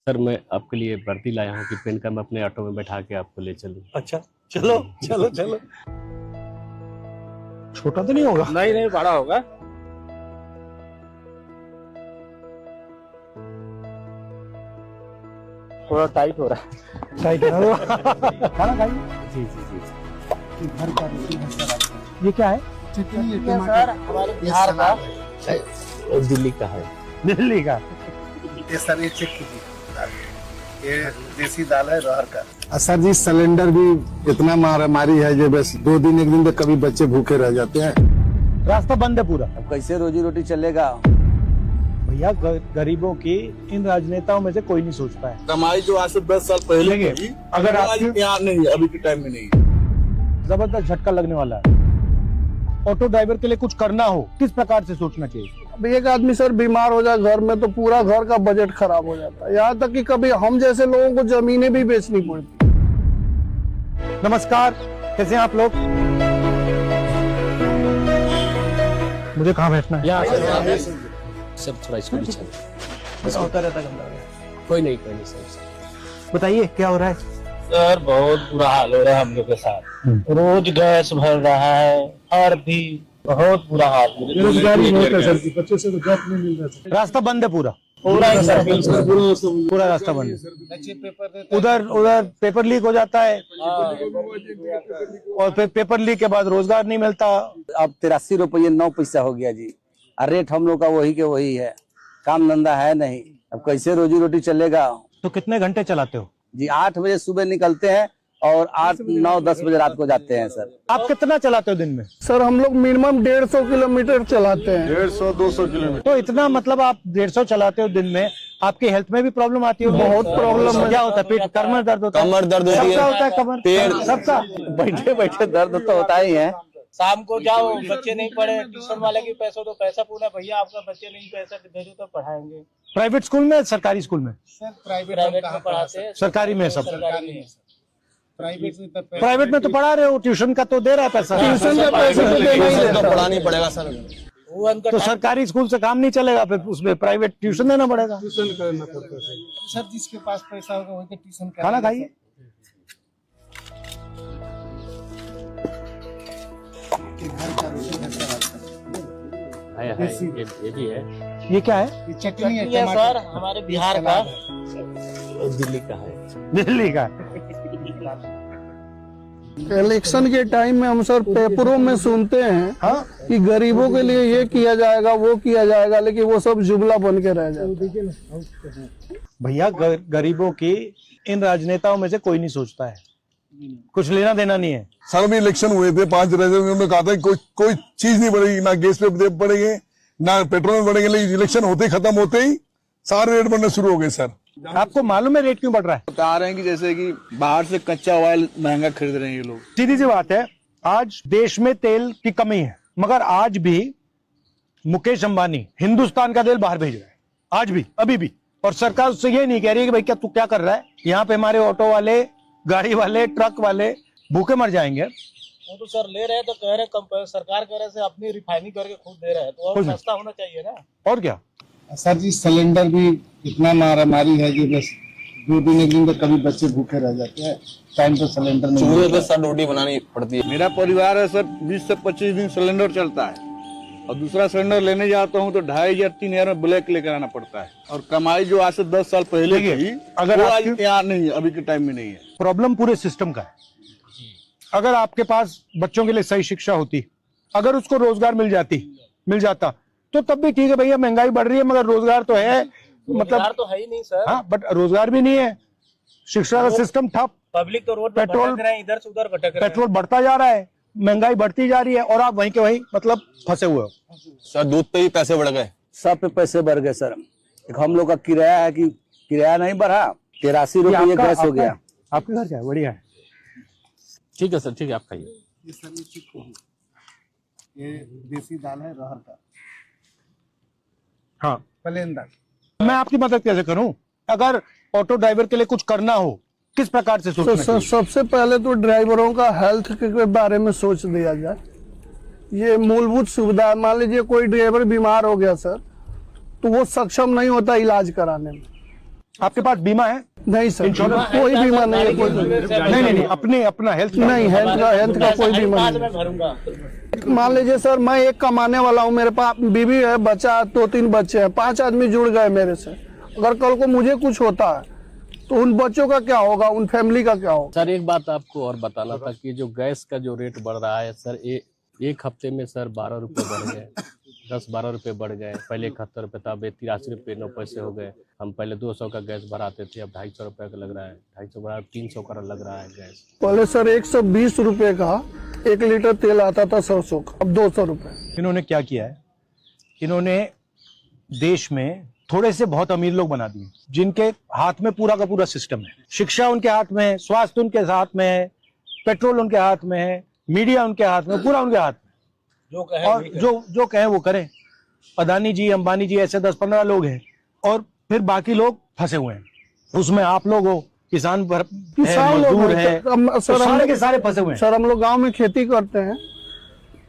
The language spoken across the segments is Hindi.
सर मैं आपके लिए वर्दी लाया हूँ कि पेन का मैं अपने ऑटो में बैठा के आपको ले चलूँ। अच्छा चलो चलो चलो। छोटा तो नहीं होगा? नहीं नहीं, बड़ा होगा। थोड़ा टाइट हो रहा है। टाइट है ना? खाना खाइए। जी जी जी। घर का रोटी है। ये क्या है? सर हमारे बिहार का दिल्ली का है। दिल्ली का। ये सर ये चेक कीजिए, ये देसी दाल है रहर का। सर जी सिलेंडर भी इतना मारामारी है जो बस 2 दिन 1 दिन तक कभी बच्चे भूखे रह जाते हैं। रास्ता बंद है पूरा। अब कैसे रोजी रोटी चलेगा? भैया गरीबों की इन राजनेताओं में से कोई नहीं सोचता है। कमाई जो आज से 10 साल पहले की थी, अगर आज आपकी यहाँ नहीं है, अभी के टाइम में नहीं है। जबरदस्त झटका लगने वाला है। ऑटो ड्राइवर के लिए कुछ करना हो किस प्रकार से सोचना चाहिए? अब एक आदमी सर बीमार हो जाए घर में तो पूरा घर का बजट खराब हो जाता है। यहाँ तक कि कभी हम जैसे लोगों को जमीनें भी बेचनी पड़ती। नमस्कार, कैसे हैं आप लोग? मुझे कहाँ बैठना है? यहाँ सब थोड़ा इसको पीछे होता रहता कोई नहीं सर। बताइए क्या हो रहा है? सर बहुत बुरा हाल हो रहा है हम लोग के साथ। रोज गैस भर रहा है और भी बहुत बुरा हाल। बेरोजगारी बहुत है सर जी, बच्चों से तो जॉब नहीं मिल रहा है। रास्ता बंद है पूरा। पूरा ही सर पूरा रास्ता बंद है। उधर पेपर लीक हो जाता है और फिर पेपर लीक के बाद रोजगार नहीं मिलता। अब 83 रुपये 9 पैसा हो गया जी। और रेट हम लोग का वही के वही है, काम धंधा है नहीं। अब कैसे रोजी रोटी चलेगा? तो कितने घंटे चलाते हो? जी 8 बजे सुबह निकलते हैं और 8, 9, 10 बजे रात को जाते हैं सर। आप कितना चलाते हो दिन में? सर हम लोग मिनिमम 150 किलोमीटर चलाते हैं। 150-200 किलोमीटर। तो इतना मतलब आप 150 चलाते हो दिन में, आपकी हेल्थ में भी प्रॉब्लम आती है? बहुत प्रॉब्लम है। क्या होता है? पेट कमर दर्द होता है? कमर दर्द होती सबका है, होता है कमर, पेट सबका। बैठे बैठे दर्द तो होता ही है। शाम को जाओ, बच्चे नहीं पढ़े, ट्यूशन वाले की पैसों तो पैसा पूरा भैया आपका बच्चे नहीं पैसा भेजो तो पढ़ाएंगे। प्राइवेट स्कूल में, सरकारी स्कूल में? प्राइवेट में पढ़ाते हैं। सरकारी में सब। सरकारी में। प्राइवेट में तो पढ़ा रहे हो, ट्यूशन का तो दे रहा है पैसा। ट्यूशन का पैसा तो देना ही रहता है। पढ़ाना ही पड़ेगा सर। वो उनका तो सरकारी स्कूल से काम नहीं चलेगा, फिर उसमें प्राइवेट ट्यूशन देना पड़ेगा। सर जिसके पास पैसा होगा वही ट्यूशन खाना खाइए। ये भी है। ये क्या है? चटनी है ये सर हमारे बिहार का दिल्ली का है। दिल्ली का। इलेक्शन के टाइम में हम सर पेपरों में सुनते हैं हाँ? कि गरीबों के लिए ये किया जाएगा वो किया जाएगा, लेकिन वो सब जुमला बन के रह जाता है। भैया गरीबों की इन राजनेताओं में से कोई नहीं सोचता है, कुछ लेना देना नहीं है। सर भी इलेक्शन हुए थे 5 उन्होंने कहा था कोई चीज नहीं बढ़ेगी, ना गैस पे बढ़ेंगे ना पेट्रोल में बढ़ेंगे, लेकिन इलेक्शन होते ही खत्म होते ही सारे रेट बढ़ने शुरू हो गए सर। आपको मालूम है रेट क्यों बढ़ रहा है? बता रहे हैं कि जैसे कि बाहर से कच्चा ऑयल महंगा खरीद रहे हैं ये लोग। सीधी सी बात है, आज देश में तेल की कमी है, मगर आज भी मुकेश अंबानी हिंदुस्तान का तेल बाहर भेज रहा है, आज भी, अभी भी। और सरकार उससे ये नहीं कह रही कि भाई क्या तू क्या कर रहा है, यहाँ पे हमारे ऑटो वाले, गाड़ी वाले, ट्रक वाले भूखे मर जाएंगे। वो तो सर ले रहे हैं तो कह रहे सरकार कह रहे से अपनी रिफाइनिंग करके खुद दे रहे हैं, तो और सस्ता होना चाहिए ना। और क्या? सर जी सिलेंडर भी इतना मारामारी है कि बस 2 दिन 1 दिन तक कभी बच्चे भूखे रह जाते हैं। टाइम तो सिलेंडर नहीं चूल्हे पे सर रोटी बनानी पड़ती है। मेरा परिवार है सर 20 से 25 दिन सिलेंडर चलता है और दूसरा सिलेंडर लेने जाता हूँ तो 2500-3000 में ब्लैक लेकर आना पड़ता है। और कमाई जो आज से 10 साल पहले की अगर वो आज यहाँ नहीं है, अभी के टाइम में नहीं है। प्रॉब्लम पूरे सिस्टम का है। अगर आपके पास बच्चों के लिए सही शिक्षा होती, अगर उसको रोजगार मिल जाता तो तब भी ठीक है भैया, महंगाई बढ़ रही है मगर रोजगार तो है, मतलब तो है ही नहीं सर। हाँ, बट रोजगार भी नहीं है, शिक्षा का सिस्टम ठप, पब्लिक तो रोड पे भटक रहे हैं, इधर से उधर भटक रहे हैं। पेट्रोल बढ़ता जा रहा है, महंगाई बढ़ती जा रही है और आप वहीं के वहीं मतलब फंसे हुए हो। सर दूध पे ही पैसे बढ़ गए, सब पे पैसे बढ़ गए सर। एक हम लोग का किराया है कि किराया नहीं बढ़ा, 83 रुपये गैस हो गया। आपके घर क्या है? बढ़िया है। ठीक है सर, ठीक है, आप खाइए। ये देसी दाल है रहर का, हाँ, प्लेन दाल। मैं आपकी मदद कैसे करूं? अगर ऑटो ड्राइवर के लिए कुछ करना हो किस प्रकार से सोचना चाहिए? सबसे पहले तो ड्राइवरों का हेल्थ के बारे में सोच दिया जाए। ये मूलभूत सुविधा, मान लीजिए कोई ड्राइवर बीमार हो गया सर, तो वो सक्षम नहीं होता इलाज कराने में। आपके पास बीमा है? नहीं सर, इंश्योरेंस? कोई बीमा नहीं है, कोई नहीं, अपने अपना हेल्थ नहीं, हेल्थ का कोई बीमा नहीं। मान लीजिए सर, मैं एक कमाने वाला हूँ, मेरे पास बीवी है, बच्चा, 2-3 बच्चे हैं, 5 आदमी जुड़ गए मेरे से। अगर कल को मुझे कुछ होता है तो उन बच्चों का क्या होगा, उन फैमिली का क्या होगा? सर एक बात आपको और बताना था कि जो गैस का जो रेट बढ़ रहा है सर, एक हफ्ते में सर 12 रुपये बढ़ गए, 10-12 रुपये बढ़ गए। पहले 71 रुपये था, अब 83 रुपये 9 पैसे हो गए। हम पहले 200 का गैस भराते थे, अब 250 रुपये का लग रहा है, 250 बढ़ा 300 का लग रहा है गैस। पहले सर 120 रुपए का 1 लीटर तेल आता था सरसों का, अब 200 रुपए। इन्होंने क्या किया है, इन्होंने देश में थोड़े से बहुत अमीर लोग बना दिए, जिनके हाथ में पूरा का पूरा सिस्टम है। शिक्षा उनके हाथ में है, स्वास्थ्य उनके हाथ में है, पेट्रोल उनके हाथ में है, मीडिया उनके हाथ में, पूरा उनके हाथ में। और जो कहें वो करें। अदानी जी, अंबानी जी, ऐसे 10-15 लोग हैं और फिर बाकी लोग फंसे हुए हैं उसमें। आप लोग हो, किसान मजदूर है, सारे के सारे फंसे हुए हैं। सर हम लोग गांव में खेती करते हैं,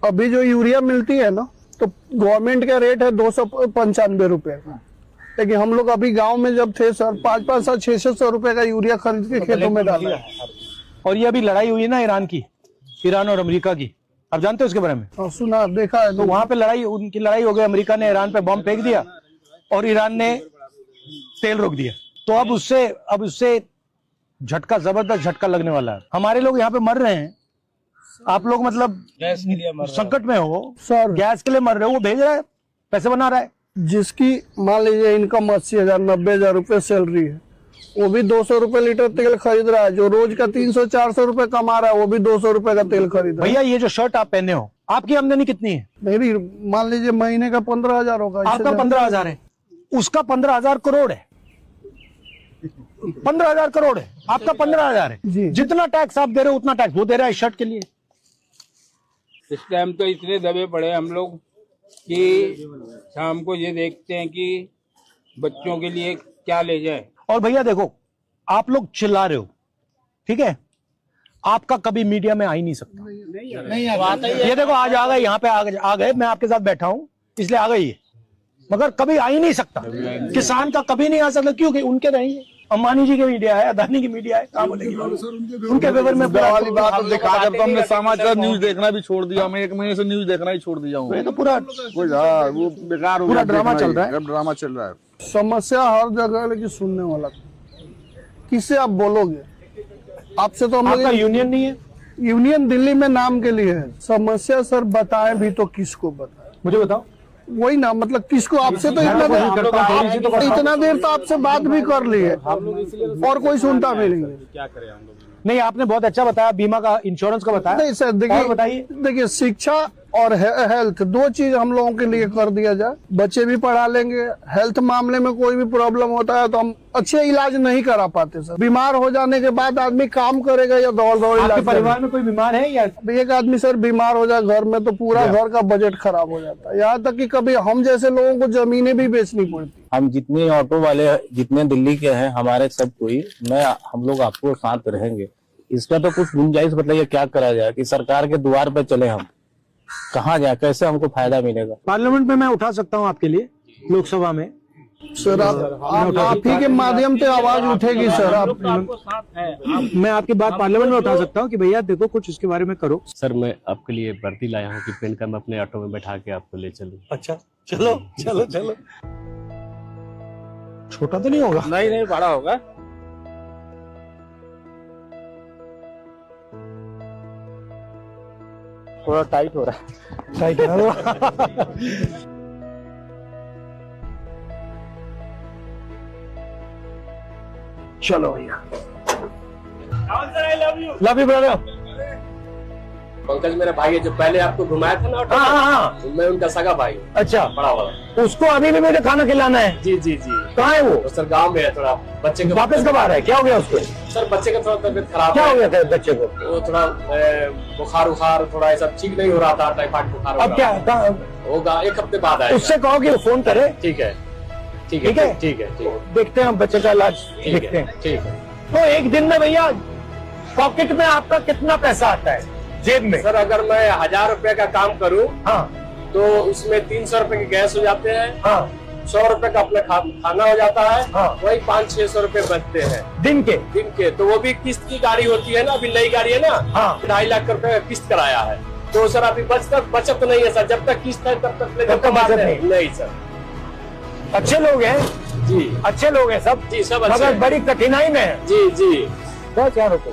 अभी जो यूरिया मिलती है ना, तो गवर्नमेंट का रेट है 295 रुपए का, लेकिन हम लोग अभी गांव में जब थे सर 500, 600 रुपए का यूरिया खरीद के खेतों में डाला है। और ये अभी लड़ाई हुई है ना ईरान की, ईरान और अमेरिका की, आप जानते हो उसके बारे में? सुना, देखा है। तो वहां पे उनकी लड़ाई हो गई, अमेरिका ने ईरान पे बॉम्ब फेंक दिया और ईरान ने तेल रोक दिया। तो अब उससे झटका, जबरदस्त झटका लगने वाला है। हमारे लोग यहाँ पे मर रहे हैं, आप लोग मतलब गैस के लिए संकट में हो सर, गैस के लिए मर रहे हो, वो भेज रहा है, पैसे बना रहा है। जिसकी मान लीजिए इनकम 80,000 90,000 रुपए सैलरी है, वो भी 200 रुपए लीटर तेल खरीद रहा है। जो रोज का 300-400 रुपए कमा रहा है, वो भी 200 रुपए का तेल खरीद रहा है। भैया ये जो शर्ट आप पहने हो, आपकी आमदनी कितनी है? मेरी मान लीजिए महीने का 15,000 होगा। आपका 15,000 है, उसका 15,000 करोड़ है। 15,000 करोड़ है, आपका 15,000 है जी। जितना टैक्स आप दे रहे हो उतना टैक्स वो दे रहा है शर्ट के लिए। इस टाइम तो इतने दबे पड़े हम लोग कि शाम को ये देखते हैं कि बच्चों के लिए क्या ले जाए। और भैया देखो, आप लोग चिल्ला रहे हो, ठीक है, आपका कभी मीडिया में आ ही नहीं सकता। ये देखो आज आ गए, यहाँ पे आ गए, मैं आपके साथ बैठा हूं इसलिए आ गई है, मगर कभी आ ही नहीं सकता। किसान का कभी नहीं आ सकता, क्योंकि उनके रहेंगे, अंबानी जी की मीडिया है, अदानी की मीडिया है, काम बोलेगी उनके फेवर में। वाली बात दिखा, जब तो हमने समाचार न्यूज देखना भी छोड़ दिया, मैं 1 महीने से न्यूज देखना ही छोड़ दिया हूँ। तो पूरा वो बेकार हो पूरा ड्रामा चल रहा है, ड्रामा चल रहा है। समस्या हर जगह है, लेकिन सुनने वाला किससे आप बोलोगे? आपसे तो हम आपका लोग यूनियन नहीं है? यूनियन दिल्ली में नाम के लिए है। समस्या सर बताएं भी तो किसको बताएं? मुझे बताओ। वही ना, मतलब किसको? आपसे तो इतना देर तो आपसे बात भी कर ली है और कोई सुनता भी नहीं है। क्या करें हम लोग? नहीं, आपने बहुत अच्छा बताया, बीमा का, इंश्योरेंस का बताया। नहीं सर, देखिए शिक्षा और हेल्थ 2 चीज हम लोगों के लिए कर दिया जाए, बच्चे भी पढ़ा लेंगे। हेल्थ मामले में कोई भी प्रॉब्लम होता है तो हम अच्छे इलाज नहीं करा पाते सर। बीमार हो जाने के बाद आदमी काम करेगा या दौड़ इलाज। परिवार में कोई बीमार है या? एक आदमी सर बीमार हो जाए घर में तो पूरा घर का बजट खराब हो जाता है। यहाँ तक कि कभी हम जैसे लोगों को जमीनें भी बेचनी पड़ती। हम जितने ऑटो वाले जितने दिल्ली के हैं, हमारे सब कोई हम लोग आपको साथ रहेंगे। इसका तो कुछ गुंजाइश बताइए, क्या करा जाए कि सरकार के द्वार पे चले, हम कहाँ जाए, कैसे हमको फायदा मिलेगा? पार्लियामेंट में मैं उठा सकता हूँ आपके लिए, लोकसभा में सर आप ही के माध्यम से आवाज उठेगी सर। मैं आपकी बात पार्लियामेंट में उठा सकता हूँ कि भैया देखो कुछ इसके बारे में करो। सर मैं आपके लिए वर्दी लाया हूँ कि पेन का मैं अपने ऑटो में बैठा के आपको ले चलूँ। अच्छा चलो चलो चलो। छोटा तो नहीं होगा? नहीं बड़ा होगा। थोड़ा टाइट हो रहा है। टाइट है ना? चलो भैया, लव यू ब्रदर। पंकज मेरा भाई है, जो पहले आपको घुमाया था ना। हाँ। मैं उनका सगा भाई। अच्छा, बड़ा वाला। उसको अभी भी मुझे खाना खिलाना है। जी। कहाँ है वो? तो सर गांव में है, थोड़ा बच्चे को वापस कब आ रहा है? क्या हो गया उसको? सर बच्चे का थोड़ा तबीयत खराब। क्या हो गया था बच्चे को? वो थोड़ा बुखार थोड़ा ऐसा ठीक नहीं हो रहा था, टाइफाइड बुखार। अब क्या होगा? 1 हफ्ते बाद आएगा। उससे कहो कि फोन करे। ठीक है। देखते हैं बच्चे का इलाज, देखते हैं। ठीक है। तो एक दिन में भैया पॉकेट में आपका कितना पैसा आता है जेब में? सर अगर मैं 1000 रुपए का काम करूँ, हाँ, तो उसमें 300 रुपए के गैस हो जाते हैं। हाँ, 100 रुपए का अपना खाना हो जाता है। हाँ। वही 500-600 रुपए बचते हैं दिन के। तो वो भी किस्त की गाड़ी होती है ना, अभी नई गाड़ी है ना। हाँ। 2.5 लाख रुपए का किस्त कराया है, तो सर अभी बचत नहीं है सर, जब तक किस्त है तब तक तब तक बचत नहीं सर। अच्छे लोग हैं जी, अच्छे लोग हैं सब जी सब अच्छे मगर हैं। बड़ी कठिनाई में है। जी जी। 10,000 रुपए